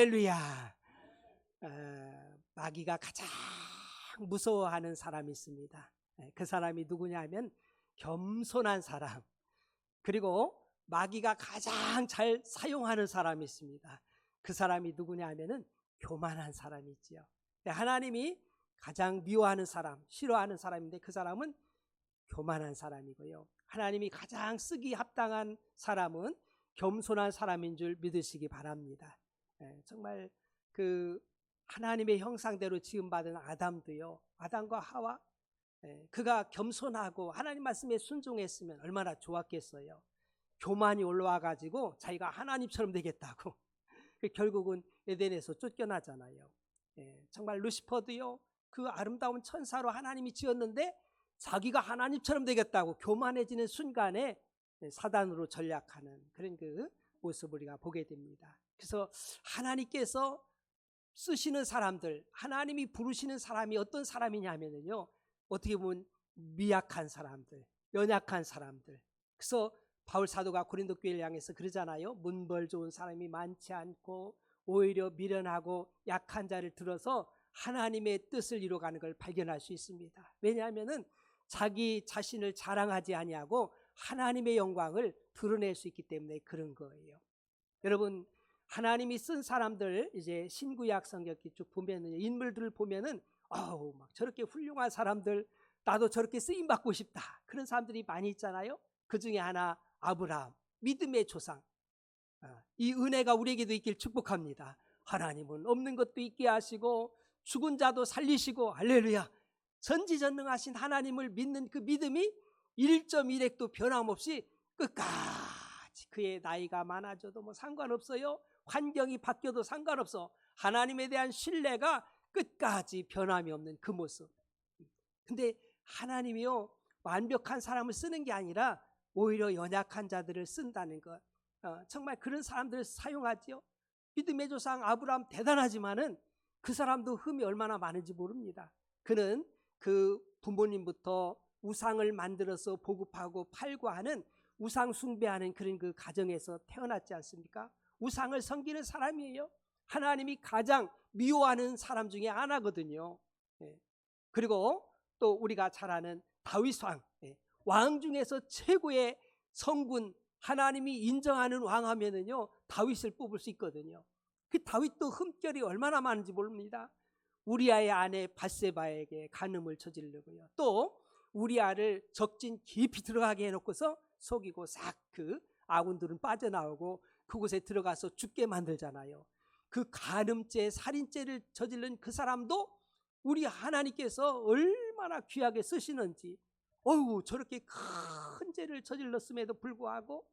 할렐루야. 마귀가 가장 무서워하는 사람이 있습니다. 그 사람이 누구냐 하면 겸손한 사람. 그리고 마귀가 가장 잘 사용하는 사람이 있습니다. 그 사람이 누구냐 하면은 교만한 사람이 있지요. 하나님이 가장 미워하는 사람, 싫어하는 사람인데 그 사람은 교만한 사람이고요. 하나님이 가장 쓰기 합당한 사람은 겸손한 사람인 줄 믿으시기 바랍니다. 정말 그 하나님의 형상대로 지음받은 아담도요, 아담과 하와, 그가 겸손하고 하나님 말씀에 순종했으면 얼마나 좋았겠어요. 교만이 올라와 가지고 자기가 하나님처럼 되겠다고 결국은 에덴에서 쫓겨나잖아요. 정말 루시퍼도요, 그 아름다운 천사로 하나님이 지었는데 자기가 하나님처럼 되겠다고 교만해지는 순간에 사단으로 전략하는 그런 그 모습을 우리가 보게 됩니다. 그래서 하나님께서 쓰시는 사람들, 하나님이 부르시는 사람이 어떤 사람이냐면요, 어떻게 보면 미약한 사람들, 연약한 사람들. 그래서 바울 사도가 고린도 교회를 향해서 그러잖아요. 문벌 좋은 사람이 많지 않고 오히려 미련하고 약한 자를 들어서 하나님의 뜻을 이루어가는 걸 발견할 수 있습니다. 왜냐하면은 자기 자신을 자랑하지 아니하고 하나님의 영광을 드러낼 수 있기 때문에 그런 거예요. 여러분, 하나님이 쓴 사람들, 이제 신구약 성경 쭉 보면은 인물들을 보면은 막 저렇게 훌륭한 사람들, 나도 저렇게 쓰임 받고 싶다, 그런 사람들이 많이 있잖아요. 그 중에 하나 아브라함, 믿음의 조상. 이 은혜가 우리에게도 있길 축복합니다. 하나님은 없는 것도 있게 하시고 죽은 자도 살리시고, 할렐루야. 전지전능하신 하나님을 믿는 그 믿음이 1.1핵도 변함없이 끝까지, 그의 나이가 많아져도 뭐 상관없어요. 환경이 바뀌어도 상관없어. 하나님에 대한 신뢰가 끝까지 변함이 없는 그 모습. 근데 하나님이요, 완벽한 사람을 쓰는 게 아니라 오히려 연약한 자들을 쓴다는 것. 정말 그런 사람들을 사용하지요. 믿음의 조상 아브라함 대단하지만은 그 사람도 흠이 얼마나 많은지 모릅니다. 그는 그 부모님부터 우상을 만들어서 보급하고 팔고 하는 우상 숭배하는 그런 그 가정에서 태어났지 않습니까? 우상을 섬기는 사람이에요. 하나님이 가장 미워하는 사람 중에 하나거든요. 그리고 또 우리가 잘 아는 다윗 왕, 왕 중에서 최고의 성군, 하나님이 인정하는 왕 하면은요, 다윗을 뽑을 수 있거든요. 그 다윗도 흠결이 얼마나 많은지 모릅니다. 우리아의 아내 밧세바에게 간음을 저지르고요, 또 우리아를 적진 깊이 들어가게 해놓고서 속이고 싹 그 아군들은 빠져나오고 그곳에 들어가서 죽게 만들잖아요. 그 간음죄, 살인죄를 저지른 그 사람도 우리 하나님께서 얼마나 귀하게 쓰시는지, 저렇게 큰 죄를 저질렀음에도 불구하고,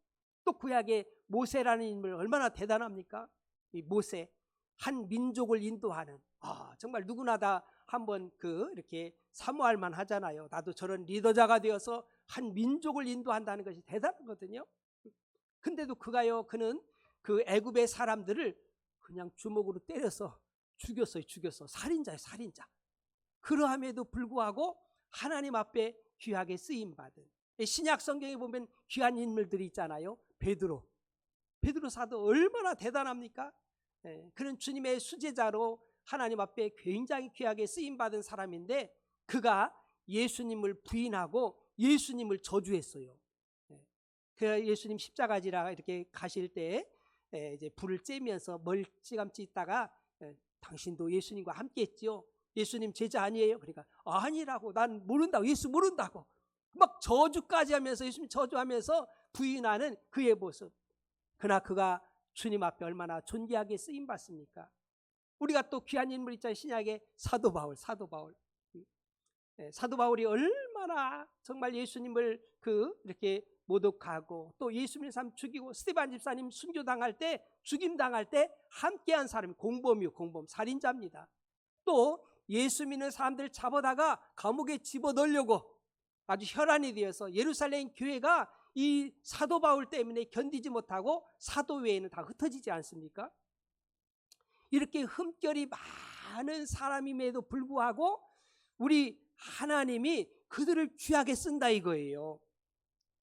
또 구약의 모세라는 인물 얼마나 대단합니까? 이 모세, 한 민족을 인도하는, 정말 누구나 다 한번 이렇게 사모할 만 하잖아요. 나도 저런 리더자가 되어서 한 민족을 인도한다는 것이 대단하거든요. 근데도 그는 그 애굽의 사람들을 그냥 주먹으로 때려서 죽였어요. 살인자예요, 살인자. 그러함에도 불구하고 하나님 앞에 귀하게 쓰임받은, 신약 성경에 보면 귀한 인물들이 있잖아요. 베드로 사도 얼마나 대단합니까? 그는 주님의 수제자로 하나님 앞에 굉장히 귀하게 쓰임받은 사람인데, 그가 예수님을 부인하고 예수님을 저주했어요. 그 예수님 십자가지라 이렇게 가실 때 이제 불을 쬐면서 멀찌감치 있다가, 당신도 예수님과 함께 했지요. 예수님 제자 아니에요? 그러니까 아니라고, 난 모른다고, 예수 모른다고 막 저주까지 하면서, 예수님 저주하면서 부인하는 그의 모습. 그러나 그가 주님 앞에 얼마나 존귀하게 쓰임받습니까? 우리가 또 귀한 인물 있잖아요. 신약의 사도 바울. 사도 바울이 얼마나 정말 예수님을 이렇게 모독하고, 또 예수님의 삶 죽이고, 스데반 집사님 순교당할 때, 죽임당할 때 함께한 사람이 공범, 살인자입니다. 또 예수 믿는 사람들 잡아다가 감옥에 집어넣으려고 아주 혈안이 되어서 예루살렘 교회가 이 사도 바울 때문에 견디지 못하고 사도 외에는 다 흩어지지 않습니까? 이렇게 흠결이 많은 사람임에도 불구하고 우리 하나님이 그들을 귀하게 쓴다 이거예요.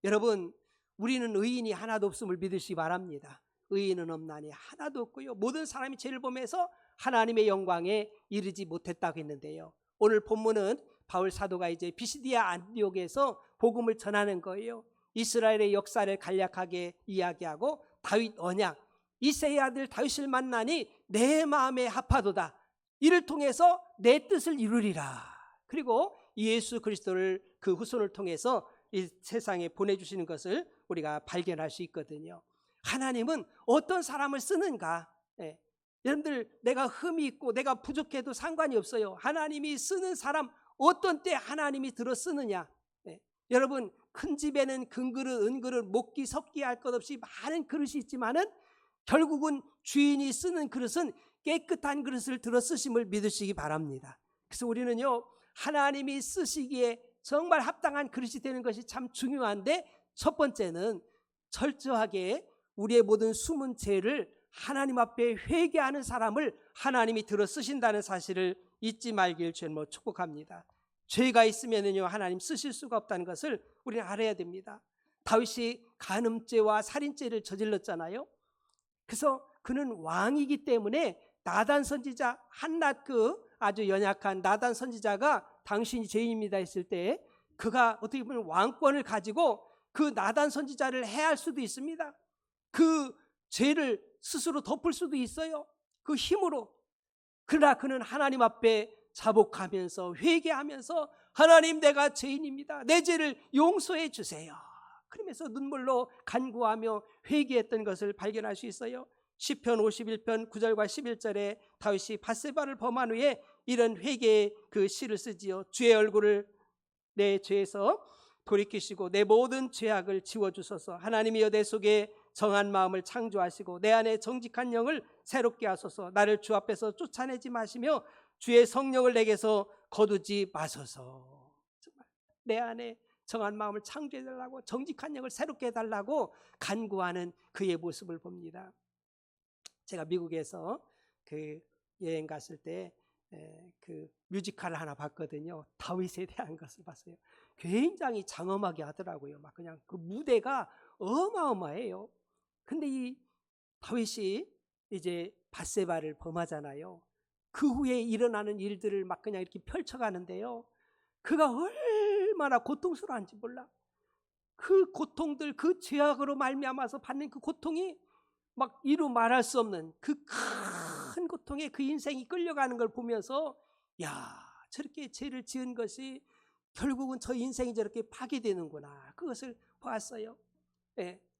여러분, 우리는 의인이 하나도 없음을 믿으시기 바랍니다. 의인은 없나니 하나도 없고요. 모든 사람이 죄를 범해서 하나님의 영광에 이르지 못했다고 했는데요. 오늘 본문은 바울 사도가 이제 비시디아 안디옥에서 복음을 전하는 거예요. 이스라엘의 역사를 간략하게 이야기하고 다윗 언약, 이새의 아들 다윗을 만나니 내 마음에 합하도다. 이를 통해서 내 뜻을 이루리라. 그리고 예수 그리스도를 그 후손을 통해서 이 세상에 보내주시는 것을 우리가 발견할 수 있거든요. 하나님은 어떤 사람을 쓰는가? 여러분들, 내가 흠이 있고 내가 부족해도 상관이 없어요. 하나님이 쓰는 사람, 어떤 때 하나님이 들어 쓰느냐? 여러분, 큰 집에는 금그릇, 은그릇, 목기, 석기 할 것 없이 많은 그릇이 있지만은 결국은 주인이 쓰는 그릇은 깨끗한 그릇을 들어 쓰심을 믿으시기 바랍니다. 그래서 우리는요, 하나님이 쓰시기에 정말 합당한 그릇이 되는 것이 참 중요한데, 첫 번째는 철저하게 우리의 모든 숨은 죄를 하나님 앞에 회개하는 사람을 하나님이 들어 쓰신다는 사실을 잊지 말길 주님으로 축복합니다. 죄가 있으면은요, 하나님 쓰실 수가 없다는 것을 우리는 알아야 됩니다. 다윗이 간음죄와 살인죄를 저질렀잖아요. 그래서 그는 왕이기 때문에 나단 선지자, 한낱 그 아주 연약한 나단 선지자가 당신이 죄인입니다 했을 때 그가 어떻게 보면 왕권을 가지고 그 나단 선지자를 해할 수도 있습니다. 그 죄를 스스로 덮을 수도 있어요, 그 힘으로. 그러나 그는 하나님 앞에 자복하면서 회개하면서 하나님, 내가 죄인입니다, 내 죄를 용서해 주세요, 그러면서 눈물로 간구하며 회개했던 것을 발견할 수 있어요. 시편 51편 9절과 11절에 다윗이 밧세바를 범한 후에 이런 회개의 그 시를 쓰지요. 주의 얼굴을 내 죄에서 돌이키시고 내 모든 죄악을 지워주소서. 하나님이여, 내 속에 정한 마음을 창조하시고 내 안에 정직한 영을 새롭게 하소서. 나를 주 앞에서 쫓아내지 마시며 주의 성령을 내게서 거두지 마소서. 정말 내 안에 정한 마음을 창조해달라고, 정직한 영을 새롭게 해달라고 간구하는 그의 모습을 봅니다. 제가 미국에서 그 여행 갔을 때 그 뮤지컬을 하나 봤거든요. 다윗에 대한 것을 봤어요. 굉장히 장엄하게 하더라고요. 막 그냥 그 무대가 어마어마해요. 근데 이 다윗이 이제 밧세바를 범하잖아요. 그 후에 일어나는 일들을 막 그냥 이렇게 펼쳐가는데요, 그가 얼마나 고통스러운지 몰라. 그 고통들, 그 죄악으로 말미암아서 받는 그 고통이 막 이루 말할 수 없는 그 큰 고통에 그 인생이 끌려가는 걸 보면서, 야, 저렇게 죄를 지은 것이 결국은 저 인생이 저렇게 파괴되는구나, 그것을 보았어요.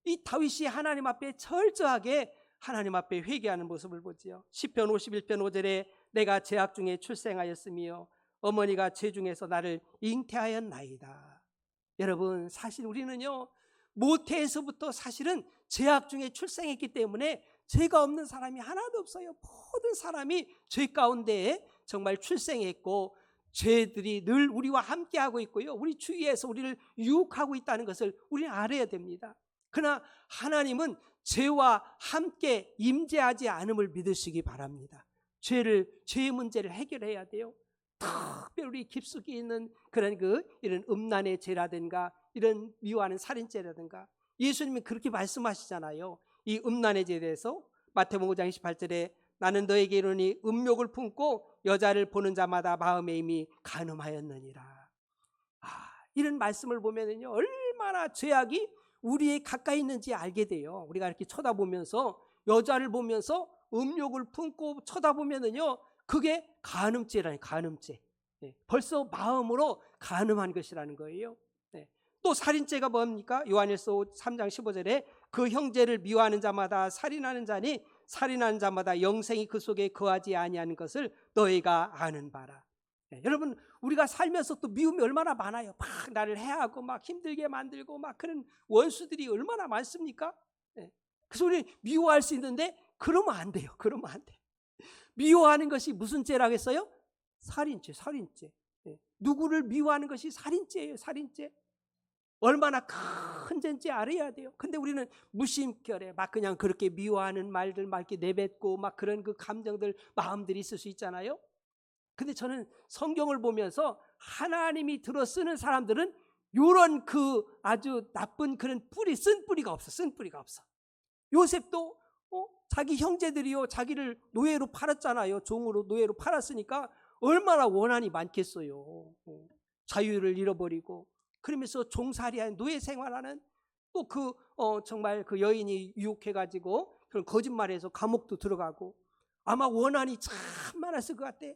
이 다윗이 하나님 앞에 철저하게 하나님 앞에 회개하는 모습을 보지요. 시편 51편 5절에 내가 죄악 중에 출생하였으며 어머니가 죄 중에서 나를 잉태하였나이다. 여러분, 사실 우리는요, 모태에서부터 사실은 죄악 중에 출생했기 때문에 죄가 없는 사람이 하나도 없어요. 모든 사람이 죄 가운데 정말 출생했고 죄들이 늘 우리와 함께하고 있고요, 우리 주위에서 우리를 유혹하고 있다는 것을 우리는 알아야 됩니다. 그러나 하나님은 죄와 함께 임재하지 않음을 믿으시기 바랍니다. 죄의 문제를 해결해야 돼요. 특별히 깊숙이 있는 그런 이런 음란의 죄라든가 이런 미워하는 살인죄라든가, 예수님이 그렇게 말씀하시잖아요. 이 음란의 죄에 대해서 마태복음 5장 28절에 나는 너에게 이르노니 음욕을 품고 여자를 보는 자마다 마음에 이미 간음하였느니라. 이런 말씀을 보면은요, 얼마나 죄악이 우리에 가까이 있는지 알게 돼요. 우리가 이렇게 쳐다보면서, 여자를 보면서 음욕을 품고 쳐다보면은요, 그게 간음죄라니, 간음죄. 벌써 마음으로 간음한 것이라는 거예요. 또 살인죄가 뭡니까? 요한일서 3장 15절에 그 형제를 미워하는 자마다 살인하는 자니 살인하는 자마다 영생이 그 속에 거하지 아니하는 것을 너희가 아는 바라. 여러분, 우리가 살면서 또 미움이 얼마나 많아요. 막 나를 해하고 막 힘들게 만들고 막 그런 원수들이 얼마나 많습니까? 그래서 우리 미워할 수 있는데 그러면 안 돼요. 그러면 안 돼요. 미워하는 것이 무슨 죄라고 했어요? 살인죄, 살인죄. 누구를 미워하는 것이 살인죄예요, 살인죄. 얼마나 큰 죄인지 알아야 돼요. 근데 우리는 무심결에 막 그냥 그렇게 미워하는 말들 막 이렇게 내뱉고 막 그런 그 감정들, 마음들이 있을 수 있잖아요. 근데 저는 성경을 보면서 하나님이 들어 쓰는 사람들은 이런 그 아주 나쁜 그런 쓴 뿌리가 없어. 요셉도 자기 형제들이요 자기를 노예로 팔았잖아요. 종으로 노예로 팔았으니까 얼마나 원한이 많겠어요. 자유를 잃어버리고 그러면서 종살이한 노예 생활하는 또 정말 그 여인이 유혹해가지고 그런 거짓말해서 감옥도 들어가고 아마 원한이 참 많았을 것 같아.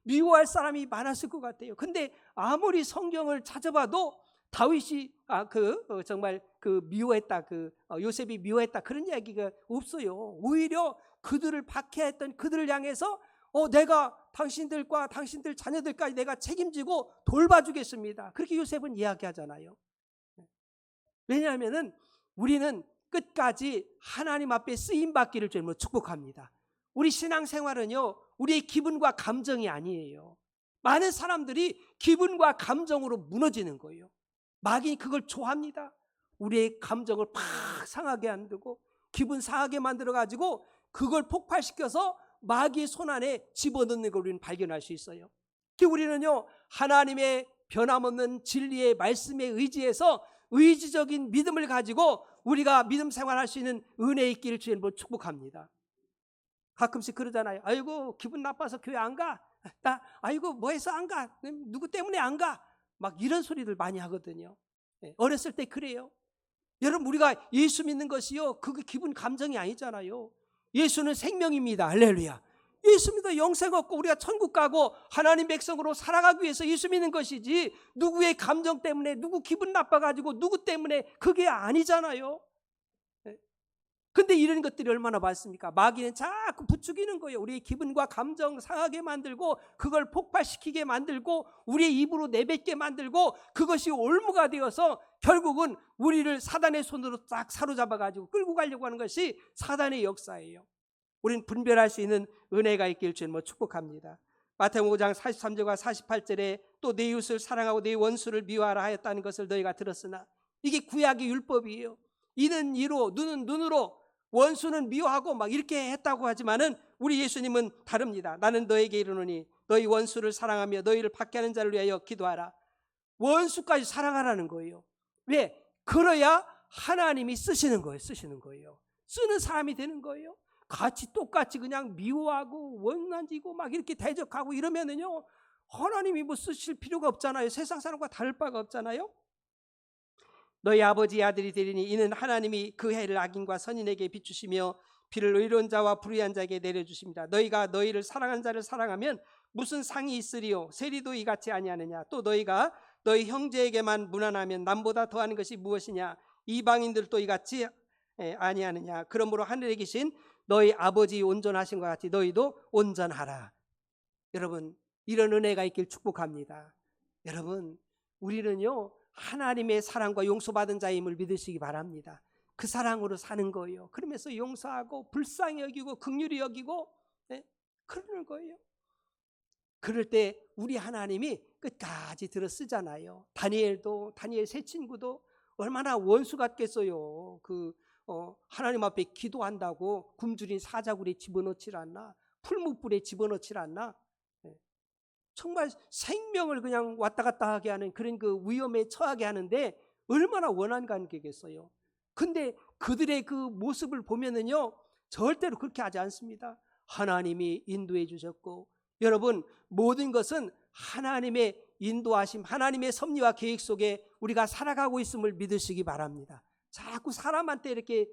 미워할 사람이 많았을 것 같아요. 근데 아무리 성경을 찾아봐도 다윗이 정말 미워했다, 요셉이 미워했다 그런 이야기가 없어요. 오히려 그들을 박해했던 그들을 향해서 내가 당신들과 당신들 자녀들까지 내가 책임지고 돌봐주겠습니다. 그렇게 요셉은 이야기하잖아요. 왜냐하면은 우리는 끝까지 하나님 앞에 쓰임받기를 주님으로 축복합니다. 우리 신앙생활은요 우리의 기분과 감정이 아니에요. 많은 사람들이 기분과 감정으로 무너지는 거예요. 마귀는 그걸 좋아합니다. 우리의 감정을 팍 상하게 만들고 기분 상하게 만들어가지고 그걸 폭발시켜서 마귀의 손 안에 집어넣는 걸 우리는 발견할 수 있어요. 우리는요 하나님의 변함없는 진리의 말씀에 의지해서 의지적인 믿음을 가지고 우리가 믿음 생활할 수 있는 은혜 있기를 주님으로 축복합니다. 가끔씩 그러잖아요. 아이고 기분 나빠서 교회 안 가. 아이고 뭐 해서 안 가. 누구 때문에 안 가. 막 이런 소리를 많이 하거든요. 어렸을 때 그래요. 여러분 우리가 예수 믿는 것이요 그게 기분 감정이 아니잖아요. 예수는 생명입니다. 할렐루야. 예수 믿어 영생 얻고 우리가 천국 가고 하나님 백성으로 살아가기 위해서 예수 믿는 것이지 누구의 감정 때문에 누구 기분 나빠가지고 누구 때문에 그게 아니잖아요. 근데 이런 것들이 얼마나 많습니까? 마귀는 자꾸 부추기는 거예요. 우리의 기분과 감정 상하게 만들고 그걸 폭발시키게 만들고 우리의 입으로 내뱉게 만들고 그것이 올무가 되어서 결국은 우리를 사단의 손으로 딱 사로잡아가지고 끌고 가려고 하는 것이 사단의 역사예요. 우리는 분별할 수 있는 은혜가 있길 주님으로 축복합니다. 마태복음 5장 43절과 48절에 또 내 이웃을 사랑하고 내 원수를 미워하라 하였다는 것을 너희가 들었으나 이게 구약의 율법이에요. 이는 이로 눈은 눈으로 원수는 미워하고 막 이렇게 했다고 하지만은 우리 예수님은 다릅니다. 나는 너에게 이르노니 너희 원수를 사랑하며 너희를 박해하는 자를 위하여 기도하라. 원수까지 사랑하라는 거예요. 왜? 그래야 하나님이 쓰시는 거예요. 쓰는 사람이 되는 거예요. 같이 똑같이 그냥 미워하고 원한지고 막 이렇게 대적하고 이러면은요 하나님이 뭐 쓰실 필요가 없잖아요. 세상 사람과 다를 바가 없잖아요. 너희 아버지의 아들이 되리니 이는 하나님이 그 해를 악인과 선인에게 비추시며 비를 의로운 자와 불의한 자에게 내려주십니다. 너희가 너희를 사랑한 자를 사랑하면 무슨 상이 있으리요? 세리도 이같이 아니하느냐? 또 너희가 너희 형제에게만 무난하면 남보다 더하는 것이 무엇이냐? 이방인들도 이같이 아니하느냐? 그러므로 하늘에 계신 너희 아버지 온전하신 것 같이 너희도 온전하라. 여러분 이런 은혜가 있길 축복합니다. 여러분 우리는요 하나님의 사랑과 용서받은 자임을 믿으시기 바랍니다. 그 사랑으로 사는 거예요. 그러면서 용서하고 불쌍히 여기고 긍휼히 여기고 그러는 거예요. 그럴 때 우리 하나님이 끝까지 들어 쓰잖아요. 다니엘 세 친구도 얼마나 원수 같겠어요. 하나님 앞에 기도한다고 굶주린 사자굴에 집어넣질 않나, 풀무불에 집어넣질 않나. 정말 생명을 그냥 왔다 갔다 하게 하는 그런 위험에 처하게 하는데 얼마나 원한 관계겠어요. 근데 그들의 그 모습을 보면은요 절대로 그렇게 하지 않습니다. 하나님이 인도해 주셨고, 여러분 모든 것은 하나님의 인도하심, 하나님의 섭리와 계획 속에 우리가 살아가고 있음을 믿으시기 바랍니다. 자꾸 사람한테 이렇게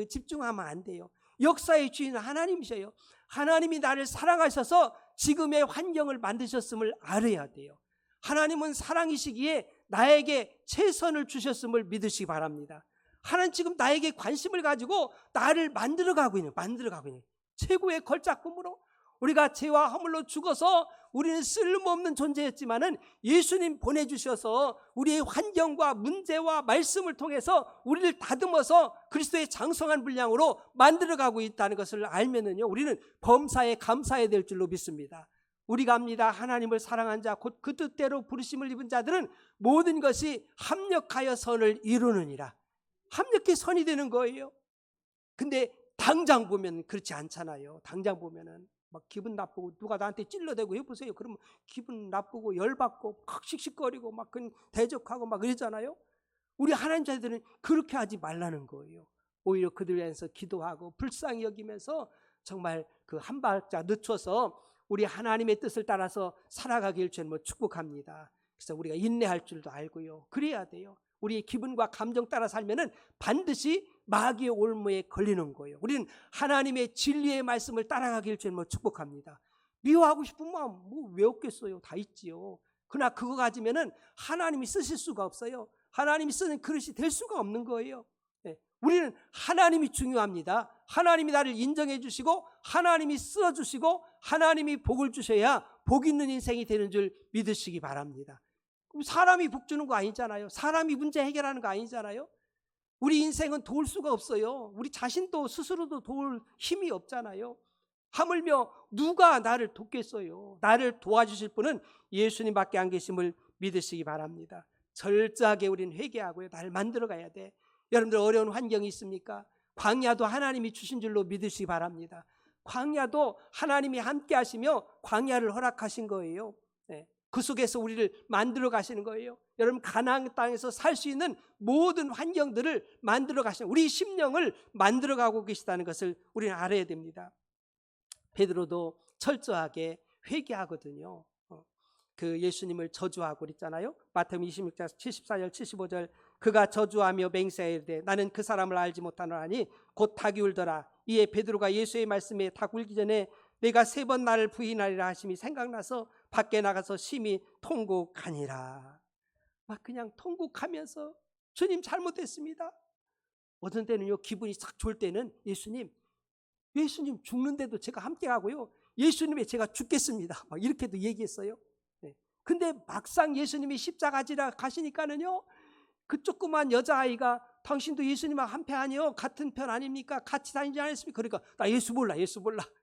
집중하면 안 돼요. 역사의 주인은 하나님이셔요. 하나님이 나를 사랑하셔서 지금의 환경을 만드셨음을 알아야 돼요. 하나님은 사랑이시기에 나에게 최선을 주셨음을 믿으시기 바랍니다. 하나님 지금 나에게 관심을 가지고 나를 만들어가고 있는 최고의 걸작품으로 우리가 죄와 허물로 죽어서 우리는 쓸모없는 존재였지만은 예수님 보내주셔서 우리의 환경과 문제와 말씀을 통해서 우리를 다듬어서 그리스도의 장성한 분량으로 만들어가고 있다는 것을 알면은요 우리는 범사에 감사해야 될 줄로 믿습니다. 우리가 압니다. 하나님을 사랑한 자 곧 그 뜻대로 부르심을 입은 자들은 모든 것이 합력하여 선을 이루느니라. 합력해 선이 되는 거예요. 근데 당장 보면 그렇지 않잖아요. 당장 보면은 막 기분 나쁘고 누가 나한테 찔러대고 해보세요. 그러면 기분 나쁘고 열받고 막 씩씩거리고 막 대적하고 막 그러잖아요. 우리 하나님 자들은 그렇게 하지 말라는 거예요. 오히려 그들 위해서 기도하고 불쌍히 여기면서 정말 그 한 발짝 늦춰서 우리 하나님의 뜻을 따라서 살아가길 주님을 축복합니다. 그래서 우리가 인내할 줄도 알고요. 그래야 돼요. 우리의 기분과 감정 따라 살면은 반드시 마귀의 올무에 걸리는 거예요. 우리는 하나님의 진리의 말씀을 따라가길 주님을 축복합니다. 미워하고 싶은 마음 왜 없겠어요? 다 있지요. 그러나 그거 가지면은 하나님이 쓰실 수가 없어요. 하나님이 쓰는 그릇이 될 수가 없는 거예요. 우리는 하나님이 중요합니다. 하나님이 나를 인정해 주시고 하나님이 쓰어주시고 하나님이 복을 주셔야 복 있는 인생이 되는 줄 믿으시기 바랍니다. 그럼 사람이 복 주는 거 아니잖아요. 사람이 문제 해결하는 거 아니잖아요. 우리 인생은 도울 수가 없어요. 우리 자신도 스스로도 도울 힘이 없잖아요. 하물며 누가 나를 돕겠어요. 나를 도와주실 분은 예수님밖에 안 계심을 믿으시기 바랍니다. 철저하게 우리는 회개하고요. 나를 만들어 가야 돼. 여러분들 어려운 환경이 있습니까? 광야도 하나님이 주신 줄로 믿으시기 바랍니다. 광야도 하나님이 함께 하시며 광야를 허락하신 거예요. 그 속에서 우리를 만들어 가시는 거예요. 여러분 가나안 땅에서 살 수 있는 모든 환경들을 만들어 가시는, 우리 심령을 만들어 가고 계시다는 것을 우리는 알아야 됩니다. 베드로도 철저하게 회개하거든요. 그 예수님을 저주하고 그랬잖아요. 마태복음 26장 74절 75절 그가 저주하며 맹세하되 나는 그 사람을 알지 못하노라니 곧 닭이 울더라. 이에 베드로가 예수의 말씀에 닭 울기 전에 내가 3번 나를 부인하리라 하심이 생각나서 밖에 나가서 심히 통곡하니라. 막 그냥 통곡하면서 주님 잘못했습니다. 어떤 때는요 기분이 싹 좋을 때는 예수님 죽는데도 제가 함께 하고요. 예수님의 제가 죽겠습니다. 막 이렇게도 얘기했어요. 근데 막상 예수님이 십자가 지라 가시니까는요 그 조그만 여자아이가 당신도 예수님과 한패 아니요? 같은 편 아닙니까? 같이 다니지 않았습니까? 그러니까 나 예수 몰라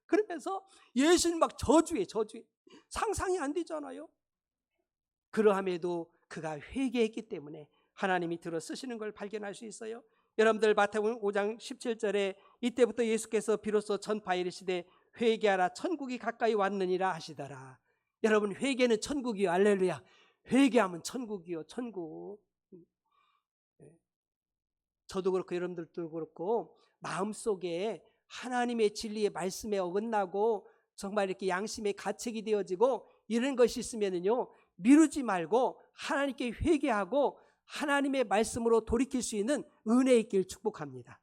그러면서 예수님 막 저주해. 상상이 안 되잖아요. 그러함에도 그가 회개했기 때문에 하나님이 들어 쓰시는 걸 발견할 수 있어요. 여러분들 마태복음 5장 17절에 이때부터 예수께서 비로소 전파에 이르시되 회개하라 천국이 가까이 왔느니라 하시더라. 여러분 회개는 천국이요. 할렐루야. 회개하면 천국이요. 천국. 저도 그렇고 여러분들도 그렇고 마음속에 하나님의 진리의 말씀에 어긋나고 정말 이렇게 양심의 가책이 되어지고 이런 것이 있으면은요 미루지 말고 하나님께 회개하고 하나님의 말씀으로 돌이킬 수 있는 은혜 있길 축복합니다.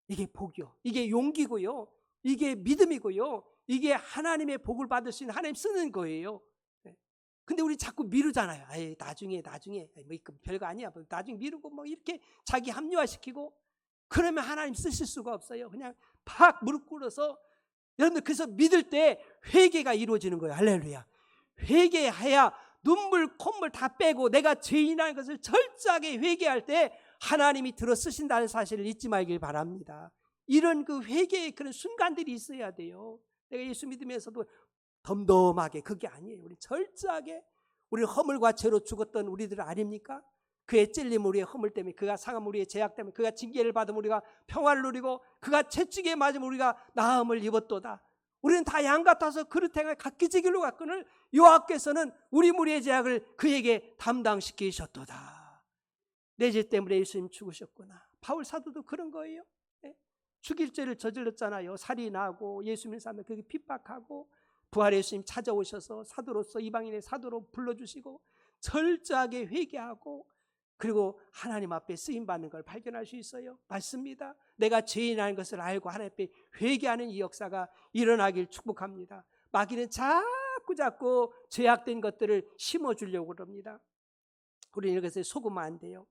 이게 복이요. 이게 용기고요. 이게 믿음이고요. 이게 하나님의 복을 받을 수 있는 하나님 쓰는 거예요. 근데 우리 자꾸 미루잖아요. 아이, 나중에 뭐 별거 아니야. 나중에 미루고 뭐 이렇게 자기 합리화시키고 그러면 하나님 쓰실 수가 없어요. 그냥 팍 무릎 꿇어서 여러분들 그래서 믿을 때 회개가 이루어지는 거예요. 할렐루야. 회개해야 눈물 콧물 다 빼고 내가 죄인이라는 것을 철저하게 회개할 때 하나님이 들어 쓰신다는 사실을 잊지 말길 바랍니다. 이런 그 회개의 그런 순간들이 있어야 돼요. 내가 예수 믿으면서도 덤덤하게 그게 아니에요. 우리 철저하게 우리 허물과 죄로 죽었던 우리들 아닙니까? 그의 찔림 우리의 허물 때문에, 그가 상함 우리의 죄악 때문에, 그가 징계를 받으면 우리가 평화를 누리고 그가 채찍에 맞으면 우리가 나음을 입었도다. 우리는 다 양 같아서 그릇행을 각기 지 길로 갔거늘 여호와께서는 우리 무리의 죄악을 그에게 담당시키셨도다. 내 죄 때문에 예수님 죽으셨구나. 바울 사도도 그런 거예요. 죽일 죄를 저질렀잖아요. 살이 나고 예수 믿는 사람들 그게 핍박하고 부활의 예수님 찾아오셔서 사도로서 이방인의 사도로 불러주시고 철저하게 회개하고 그리고 하나님 앞에 쓰임받는 걸 발견할 수 있어요. 맞습니다. 내가 죄인이라는 것을 알고 하나님 앞에 회개하는 이 역사가 일어나길 축복합니다. 마귀는 자꾸 죄악된 것들을 심어주려고 그럽니다. 우리는 이것에 속으면 안 돼요.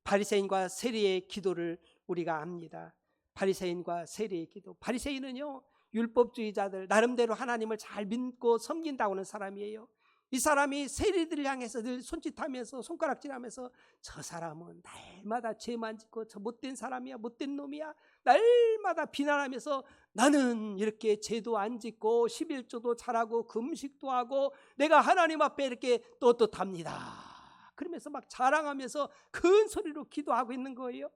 바리새인과 세리의 기도를 우리가 압니다. 바리새인과 세리의 기도. 바리새인은요 율법주의자들, 나름대로 하나님을 잘 믿고 섬긴다고 하는 사람이에요. 이 사람이 세리들을 향해서 늘 손짓하면서 손가락질하면서 저 사람은 날마다 죄만 짓고 저 못된 사람이야, 못된 놈이야, 날마다 비난하면서 나는 이렇게 죄도 안 짓고 11조도 잘하고 금식도 하고 내가 하나님 앞에 이렇게 떳떳합니다. 그러면서 막 자랑하면서 큰 소리로 기도하고 있는 거예요.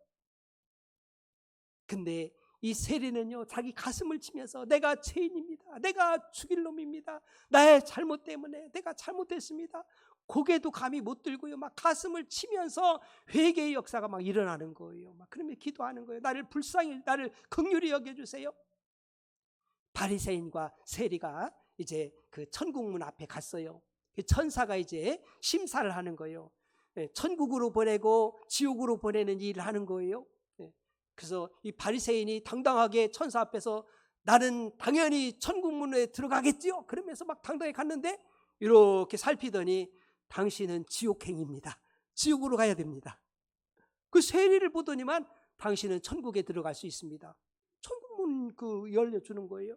근데 이 세리는요 자기 가슴을 치면서 내가 죄인입니다. 내가 죽일 놈입니다. 나의 잘못 때문에 내가 잘못했습니다. 고개도 감히 못 들고요. 막 가슴을 치면서 회개의 역사가 막 일어나는 거예요. 막 그러면 기도하는 거예요. 나를 긍휼히 여겨주세요. 바리새인과 세리가 이제 그 천국문 앞에 갔어요. 천사가 이제 심사를 하는 거예요. 천국으로 보내고 지옥으로 보내는 일을 하는 거예요. 그래서 이 바리새인이 당당하게 천사 앞에서 나는 당연히 천국문에 들어가겠지요. 그러면서 막 당당히 갔는데 이렇게 살피더니 당신은 지옥행입니다. 지옥으로 가야 됩니다. 그 세리를 보더니만 당신은 천국에 들어갈 수 있습니다. 천국문 열려주는 거예요.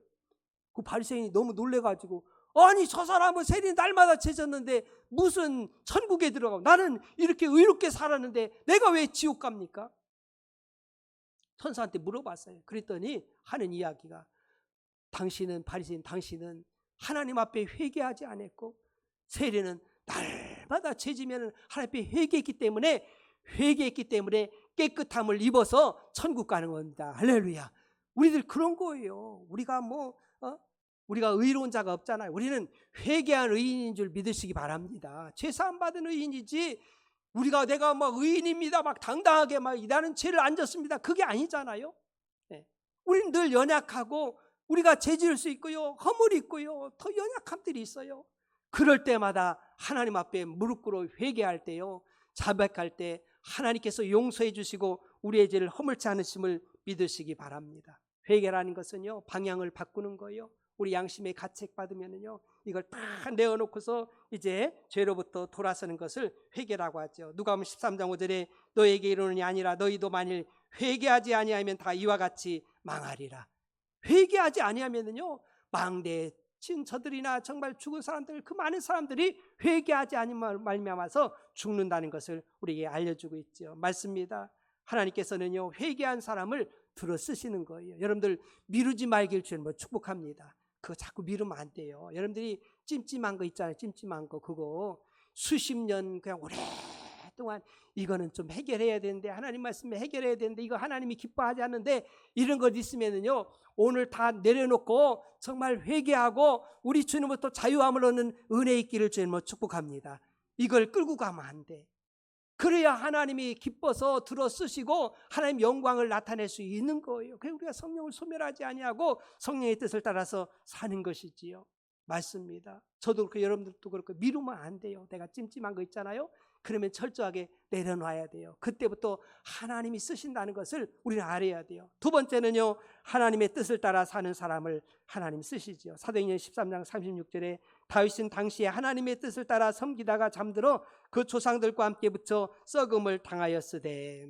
그 바리새인이 너무 놀래가지고 아니 저 사람은 세리 날마다 죄졌는데 무슨 천국에 들어가고 나는 이렇게 의롭게 살았는데 내가 왜 지옥 갑니까? 천사한테 물어봤어요. 그랬더니 하는 이야기가 당신은 바리새인 당신은 하나님 앞에 회개하지 않았고 세리는 날마다 죄지면 하나님 앞에 회개했기 때문에 깨끗함을 입어서 천국 가는 겁니다. 할렐루야. 우리들 그런 거예요. 우리가 의로운 자가 없잖아요. 우리는 회개한 의인인 줄 믿으시기 바랍니다. 죄사함 받은 의인이지 내가 막 의인입니다 막 당당하게 막 나는 죄를 안 졌습니다 그게 아니잖아요. 우리는 늘 연약하고 우리가 죄 지을 수 있고요, 허물이 있고요, 더 연약함들이 있어요. 그럴 때마다 하나님 앞에 무릎 꿇어 회개할 때요, 자백할 때 하나님께서 용서해 주시고 우리의 죄를 허물지 않으심을 믿으시기 바랍니다. 회개라는 것은요, 방향을 바꾸는 거예요. 우리 양심에 가책받으면은요, 이걸 다 내어놓고서 이제 죄로부터 돌아서는 것을 회개라고 하죠. 누가복음 13장 5절에 너에게 이르노니 아니라 너희도 만일 회개하지 아니하면 다 이와 같이 망하리라. 회개하지 아니하면은요, 망대에 친 저들이나 정말 죽은 사람들, 그 많은 사람들이 회개하지 아니면 말미암아서 죽는다는 것을 우리에게 알려주고 있죠. 맞습니다. 하나님께서는요, 회개한 사람을 들어 쓰시는 거예요. 여러분들 미루지 말길 주님 축복합니다. 그거 자꾸 미루면 안 돼요. 여러분들이 찜찜한 거 있잖아요. 찜찜한 거 그거 수십 년 그냥 오랫동안 이거는 좀 해결해야 되는데, 하나님 말씀에 해결해야 되는데, 이거 하나님이 기뻐하지 않는데, 이런 것 있으면은요, 오늘 다 내려놓고 정말 회개하고 우리 주님부터 자유함을 얻는 은혜 있기를 주님 축복합니다. 이걸 끌고 가면 안 돼. 그래야 하나님이 기뻐서 들어 쓰시고 하나님 영광을 나타낼 수 있는 거예요. 그래서 우리가 성령을 소멸하지 아니하고 성령의 뜻을 따라서 사는 것이지요. 맞습니다. 저도 그렇고 여러분들도 그렇고 미루면 안 돼요. 내가 찜찜한 거 있잖아요. 그러면 철저하게 내려놔야 돼요. 그때부터 하나님이 쓰신다는 것을 우리는 알아야 돼요. 두 번째는요, 하나님의 뜻을 따라 사는 사람을 하나님 쓰시지요. 사도행전 13장 36절에 다윗은 당시에 하나님의 뜻을 따라 섬기다가 잠들어 그 조상들과 함께 붙여 썩음을 당하였으되,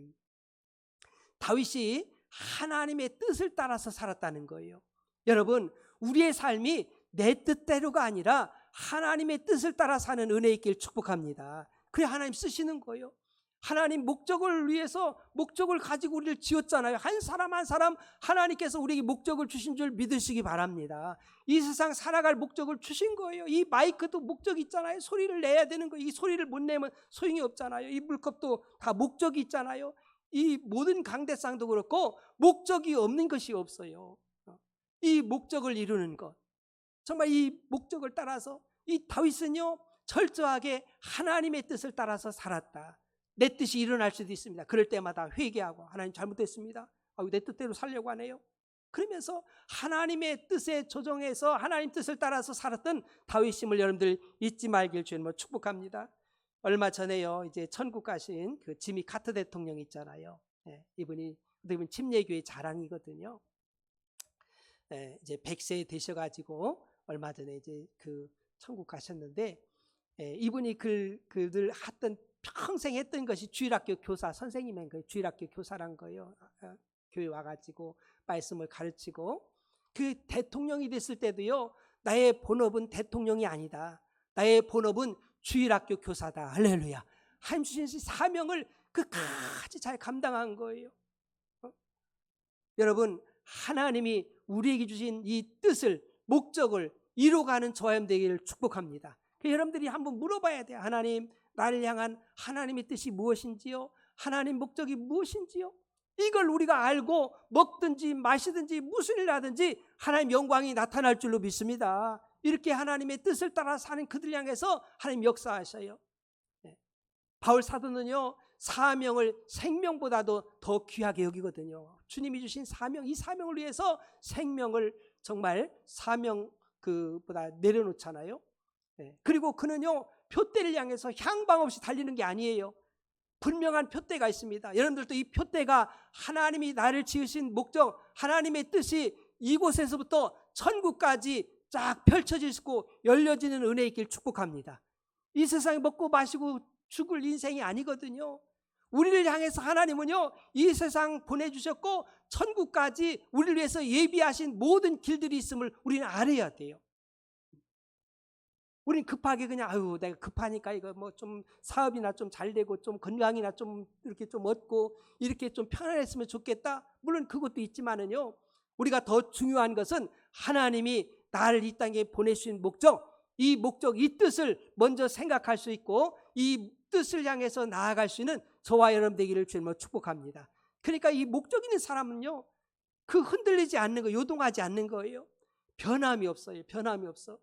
다윗이 하나님의 뜻을 따라서 살았다는 거예요. 여러분, 우리의 삶이 내 뜻대로가 아니라 하나님의 뜻을 따라 사는 은혜 있길 축복합니다. 그래 하나님 쓰시는 거예요. 하나님 목적을 위해서 목적을 가지고 우리를 지었잖아요. 한 사람 한 사람 하나님께서 우리에게 목적을 주신 줄 믿으시기 바랍니다. 이 세상 살아갈 목적을 주신 거예요. 이 마이크도 목적이 있잖아요. 소리를 내야 되는 거예요. 이 소리를 못 내면 소용이 없잖아요. 이 물컵도 다 목적이 있잖아요. 이 모든 강대상도 그렇고 목적이 없는 것이 없어요. 이 목적을 이루는 것, 정말 이 목적을 따라서 이 다윗은요, 철저하게 하나님의 뜻을 따라서 살았다. 내 뜻이 일어날 수도 있습니다. 그럴 때마다 회개하고 하나님 잘못했습니다. 내 뜻대로 살려고 하네요. 그러면서 하나님의 뜻에 조정해서 하나님 뜻을 따라서 살았던 다윗임을 여러분들 잊지 말길 주님 축복합니다. 얼마 전에요, 이제 천국 가신 그 지미 카터 대통령 있잖아요. 이분이 침례교회 자랑이거든요. 이제 100세 되셔가지고 얼마 전에 이제 그 천국 가셨는데, 이분이 그들 평생 했던 것이 주일학교 교사 선생님인 거예요. 주일학교 교사란 거예요. 교회 와가지고 말씀을 가르치고, 그 대통령이 됐을 때도요, 나의 본업은 대통령이 아니다. 나의 본업은 주일학교 교사다. 할렐루야. 하나님 주신 사명을 끝까지 잘 감당한 거예요. 여러분, 하나님이 우리에게 주신 이 뜻을, 목적을 이루어가는 저와 여러분 되기를 축복합니다. 여러분들이 한번 물어봐야 돼요. 하나님, 나를 향한 하나님의 뜻이 무엇인지요? 하나님 목적이 무엇인지요? 이걸 우리가 알고 먹든지 마시든지 무슨 일 하든지 하나님 영광이 나타날 줄로 믿습니다. 이렇게 하나님의 뜻을 따라 사는 그들 향해서 하나님 역사하셔요. 바울 사도는요, 사명을 생명보다도 더 귀하게 여기거든요. 주님이 주신 사명, 이 사명을 위해서 생명을 정말 사명 그보다 내려놓잖아요. 네. 그리고 그는요, 표대를 향해서 향방 없이 달리는 게 아니에요. 분명한 표대가 있습니다. 여러분들도 이 표대가 하나님이 나를 지으신 목적, 하나님의 뜻이 이곳에서부터 천국까지 쫙 펼쳐지고 열려지는 은혜 있길 축복합니다. 이 세상에 먹고 마시고 죽을 인생이 아니거든요. 우리를 향해서 하나님은요, 이 세상 보내주셨고 천국까지 우리를 위해서 예비하신 모든 길들이 있음을 우리는 알아야 돼요. 우린 급하게 그냥 아유 내가 급하니까 이거 뭐 좀 사업이나 좀 잘 되고 좀 건강이나 좀 이렇게 좀 얻고 이렇게 좀 편안했으면 좋겠다. 물론 그것도 있지만은요, 우리가 더 중요한 것은 하나님이 나를 이 땅에 보내신 목적, 이 목적, 이 뜻을 먼저 생각할 수 있고 이 뜻을 향해서 나아갈 수 있는 저와 여러분 되기를 주님으로 축복합니다. 그러니까 이 목적 있는 사람은요, 그 흔들리지 않는 거, 요동하지 않는 거예요. 변함이 없어요. 변함이 없어.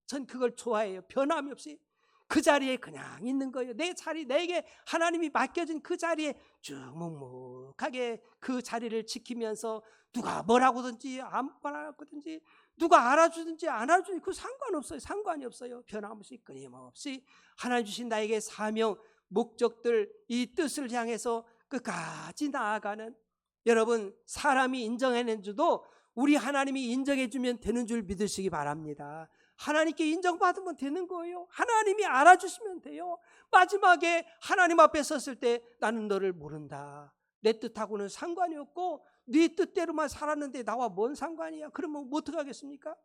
전 그걸 좋아해요. 변함이 없이 그 자리에 그냥 있는 거예요. 내 자리, 내게 하나님이 맡겨진 그 자리에 쭉 묵묵하게 그 자리를 지키면서 누가 뭐라고든지 안 뭐라고든지 누가 알아주든지 안 알아주든지 그 상관없어요. 상관이 없어요. 변함없이 끊임없이 하나님 주신 나에게 사명, 목적들, 이 뜻을 향해서 끝까지 나아가는, 여러분 사람이 인정해낸지도 우리 하나님이 인정해주면 되는 줄 믿으시기 바랍니다. 하나님께 인정받으면 되는 거예요. 하나님이 알아주시면 돼요. 마지막에 하나님 앞에 섰을 때 나는 너를 모른다. 내 뜻하고는 상관이 없고 네 뜻대로만 살았는데 나와 뭔 상관이야. 그러면 뭐 어떻게 하겠습니까?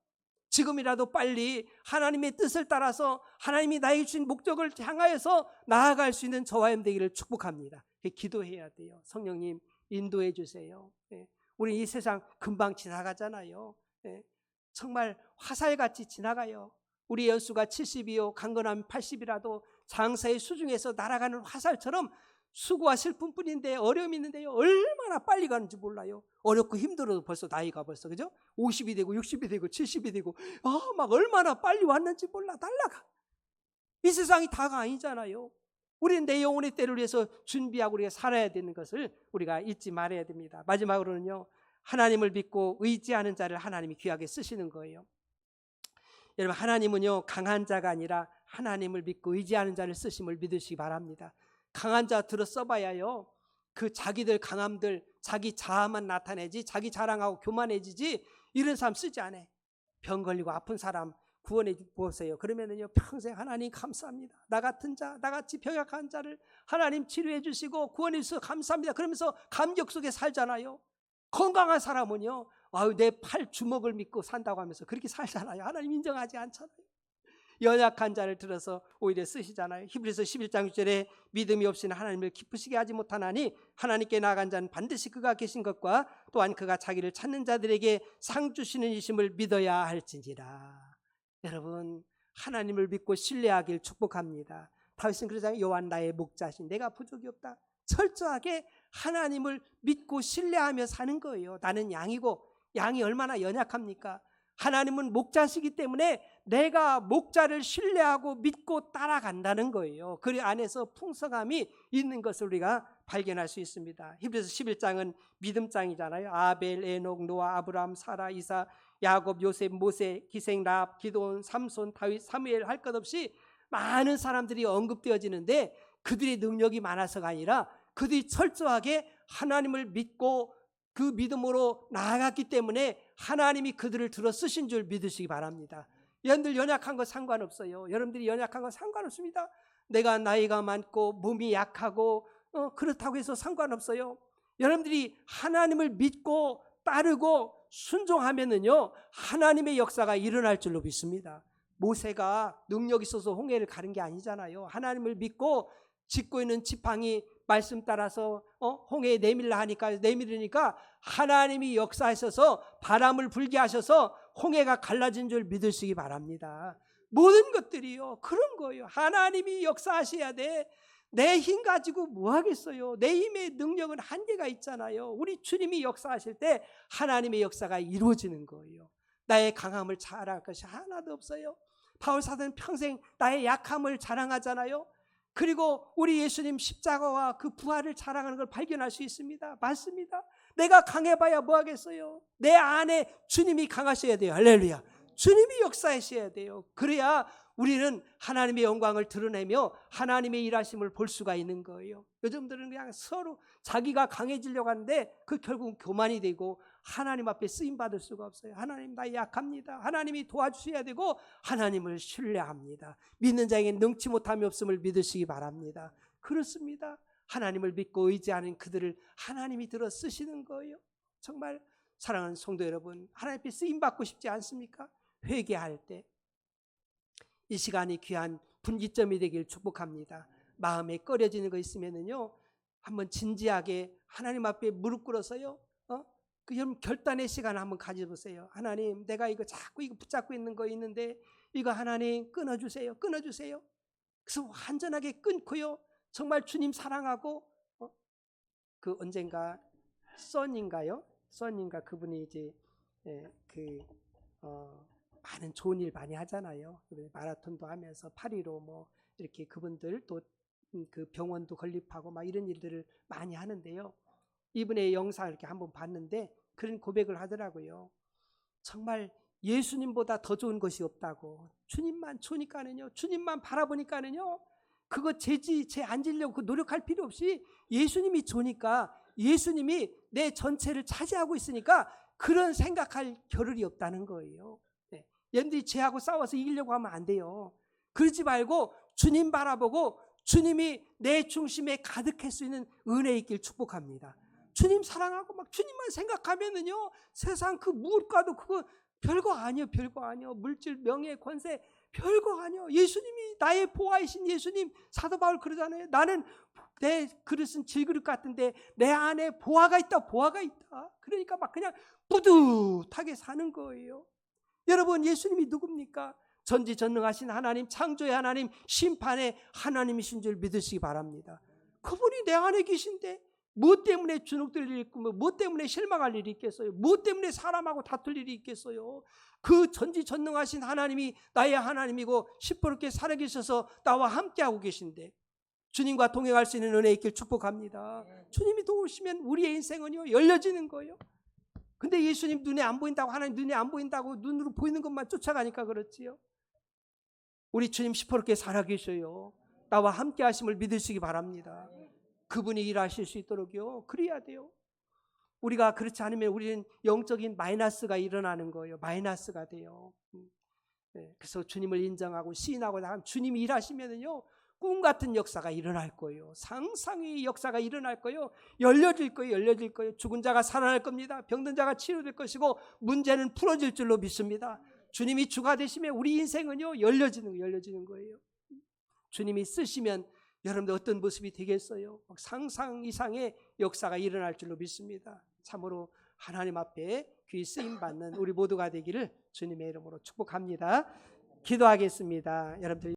지금이라도 빨리 하나님의 뜻을 따라서 하나님이 나에게 주신 목적을 향하여서 나아갈 수 있는 저와 여러분 되기를 축복합니다. 기도해야 돼요. 성령님 인도해 주세요. 우리 이 세상 금방 지나가잖아요. 정말 화살같이 지나가요. 우리 연수가 70이요 강건하면 80이라도 장사의 수중에서 날아가는 화살처럼 수고와 슬픔뿐인데 어려움이 있는데요, 얼마나 빨리 가는지 몰라요. 어렵고 힘들어도 벌써 나이가 벌써 그죠? 50이 되고 60이 되고 70이 되고 막 얼마나 빨리 왔는지 몰라. 날아가. 이 세상이 다가 아니잖아요. 우리는 내 영혼의 때를 위해서 준비하고 우리가 살아야 되는 것을 우리가 잊지 말아야 됩니다. 마지막으로는요, 하나님을 믿고 의지하는 자를 하나님이 귀하게 쓰시는 거예요. 여러분, 하나님은요 강한 자가 아니라 하나님을 믿고 의지하는 자를 쓰심을 믿으시기 바랍니다. 강한 자 들어 써봐야요, 그 자기들 강함들, 자기 자아만 나타내지, 자기 자랑하고 교만해지지, 이런 사람 쓰지 않아요. 병 걸리고 아픈 사람 구원해 보세요. 그러면은요 평생 하나님 감사합니다. 나 같은 자, 나같이 병약한 자를 하나님 치료해 주시고 구원해 주셔서 감사합니다. 그러면서 감격 속에 살잖아요. 건강한 사람은요, 아유 내 팔 주먹을 믿고 산다고 하면서 그렇게 살잖아요. 하나님 인정하지 않잖아요. 연약한 자를 들어서 오히려 쓰시잖아요. 히브리서 11장 6절에 믿음이 없이는 하나님을 기쁘시게 하지 못하나니 하나님께 나아간 자는 반드시 그가 계신 것과 또한 그가 자기를 찾는 자들에게 상 주시는 이심을 믿어야 할지니라. 여러분, 하나님을 믿고 신뢰하길 축복합니다. 다윗은 그러잖아요. 여호와 나의 목자신, 내가 부족이 없다. 철저하게 하나님을 믿고 신뢰하며 사는 거예요. 나는 양이고, 양이 얼마나 연약합니까? 하나님은 목자시기 때문에 내가 목자를 신뢰하고 믿고 따라간다는 거예요. 그 안에서 풍성함이 있는 것을 우리가 발견할 수 있습니다. 히브리서 11장은 믿음장이잖아요. 아벨, 에녹, 노아, 아브라함, 사라, 이사, 야곱, 요셉, 모세, 기생, 라합, 기도온, 삼손, 다윗, 사무엘 할 것 없이 많은 사람들이 언급되어지는데 그들의 능력이 많아서가 아니라 그들이 철저하게 하나님을 믿고 그 믿음으로 나아갔기 때문에 하나님이 그들을 들어 쓰신 줄 믿으시기 바랍니다. 여러분들 연약한 거 상관없어요. 여러분들이 연약한 거 상관없습니다. 내가 나이가 많고 몸이 약하고 그렇다고 해서 상관없어요. 여러분들이 하나님을 믿고 따르고 순종하면은요 하나님의 역사가 일어날 줄로 믿습니다. 모세가 능력 있어서 홍해를 가른 게 아니잖아요. 하나님을 믿고 짓고 있는 지팡이 말씀 따라서 홍해에 내밀으니까 하나님이 역사하셔서 바람을 불게 하셔서 홍해가 갈라진 줄 믿으시기 바랍니다. 모든 것들이요 그런 거예요. 하나님이 역사하셔야 돼. 내 힘 가지고 뭐 하겠어요. 내 힘의 능력은 한계가 있잖아요. 우리 주님이 역사하실 때 하나님의 역사가 이루어지는 거예요. 나의 강함을 자랑할 것이 하나도 없어요. 바울 사도는 평생 나의 약함을 자랑하잖아요. 그리고 우리 예수님 십자가와 그 부활을 자랑하는 걸 발견할 수 있습니다. 맞습니다. 내가 강해봐야 뭐 하겠어요? 내 안에 주님이 강하셔야 돼요. 할렐루야. 주님이 역사하셔야 돼요. 그래야 우리는 하나님의 영광을 드러내며 하나님의 일하심을 볼 수가 있는 거예요. 요즘들은 그냥 서로 자기가 강해지려고 하는데 그 결국 교만이 되고 하나님 앞에 쓰임받을 수가 없어요. 하나님 나 약합니다. 하나님이 도와주셔야 되고 하나님을 신뢰합니다. 믿는 자에게 능치 못함이 없음을 믿으시기 바랍니다. 그렇습니다. 하나님을 믿고 의지하는 그들을 하나님이 들어 쓰시는 거예요. 정말 사랑하는 성도 여러분, 하나님 앞에 쓰임받고 싶지 않습니까? 회개할 때 이 시간이 귀한 분기점이 되길 축복합니다. 마음에 꺼려지는 거 있으면은요, 한번 진지하게 하나님 앞에 무릎 꿇어서요, 그 결단의 시간을 한번 가져보세요. 하나님, 내가 이거 자꾸 이거 붙잡고 있는 거 있는데 이거 하나님 끊어주세요. 끊어주세요. 그래서 완전하게 끊고요, 정말 주님 사랑하고 그 언젠가 썬인가요? 썬인가 그분이 이제 많은 좋은 일 많이 하잖아요. 마라톤도 하면서 파리로 뭐 이렇게 그분들 또 그 병원도 건립하고 막 이런 일들을 많이 하는데요. 이분의 영상을 이렇게 한번 봤는데 그런 고백을 하더라고요. 정말 예수님보다 더 좋은 것이 없다고. 주님만 좋으니까는요, 주님만 바라보니까는요, 그거 제 앉으려고 그 노력할 필요 없이 예수님이 좋으니까, 예수님이 내 전체를 차지하고 있으니까 그런 생각할 겨를이 없다는 거예요. 얘들이 죄하고 싸워서 이기려고 하면 안 돼요. 그러지 말고 주님 바라보고 주님이 내 중심에 가득할 수 있는 은혜 있길 축복합니다. 주님 사랑하고 막 주님만 생각하면은요, 세상 그 무엇과도 그거 별거 아니에요. 별거 아니에요. 물질, 명예, 권세 별거 아니에요. 예수님이 나의 보화이신 예수님, 사도 바울 그러잖아요. 나는 내 그릇은 질그릇 같은데 내 안에 보화가 있다. 보화가 있다. 그러니까 막 그냥 뿌듯하게 사는 거예요. 여러분, 예수님이 누굽니까? 전지전능하신 하나님, 창조의 하나님, 심판의 하나님이신 줄 믿으시기 바랍니다. 그분이 내 안에 계신데 무엇 때문에 주눅들 일이 있고 무엇 때문에 실망할 일이 있겠어요? 무엇 때문에 사람하고 다툴 일이 있겠어요? 그 전지전능하신 하나님이 나의 하나님이고 시퍼렇게 살아계셔서 나와 함께하고 계신데 주님과 동행할 수 있는 은혜 있길 축복합니다. 주님이 도우시면 우리의 인생은요, 열려지는 거예요. 근데 예수님 눈에 안 보인다고, 하나님 눈에 안 보인다고 눈으로 보이는 것만 쫓아가니까 그렇지요. 우리 주님 시퍼렇게 살아계셔요. 나와 함께 하심을 믿으시기 바랍니다. 그분이 일하실 수 있도록요, 그래야 돼요. 우리가 그렇지 않으면 우리는 영적인 마이너스가 일어나는 거예요. 마이너스가 돼요. 그래서 주님을 인정하고 시인하고 나면 주님이 일하시면은요, 꿈 같은 역사가 일어날 거예요. 상상의 역사가 일어날 거예요. 열려질 거예요. 열려질 거예요. 죽은 자가 살아날 겁니다. 병든 자가 치료될 것이고 문제는 풀어질 줄로 믿습니다. 주님이 주가 되시면 우리 인생은요, 열려지는 거예요. 주님이 쓰시면 여러분들 어떤 모습이 되겠어요? 상상 이상의 역사가 일어날 줄로 믿습니다. 참으로 하나님 앞에 귀 쓰임 받는 우리 모두가 되기를 주님의 이름으로 축복합니다. 기도하겠습니다. 여러분들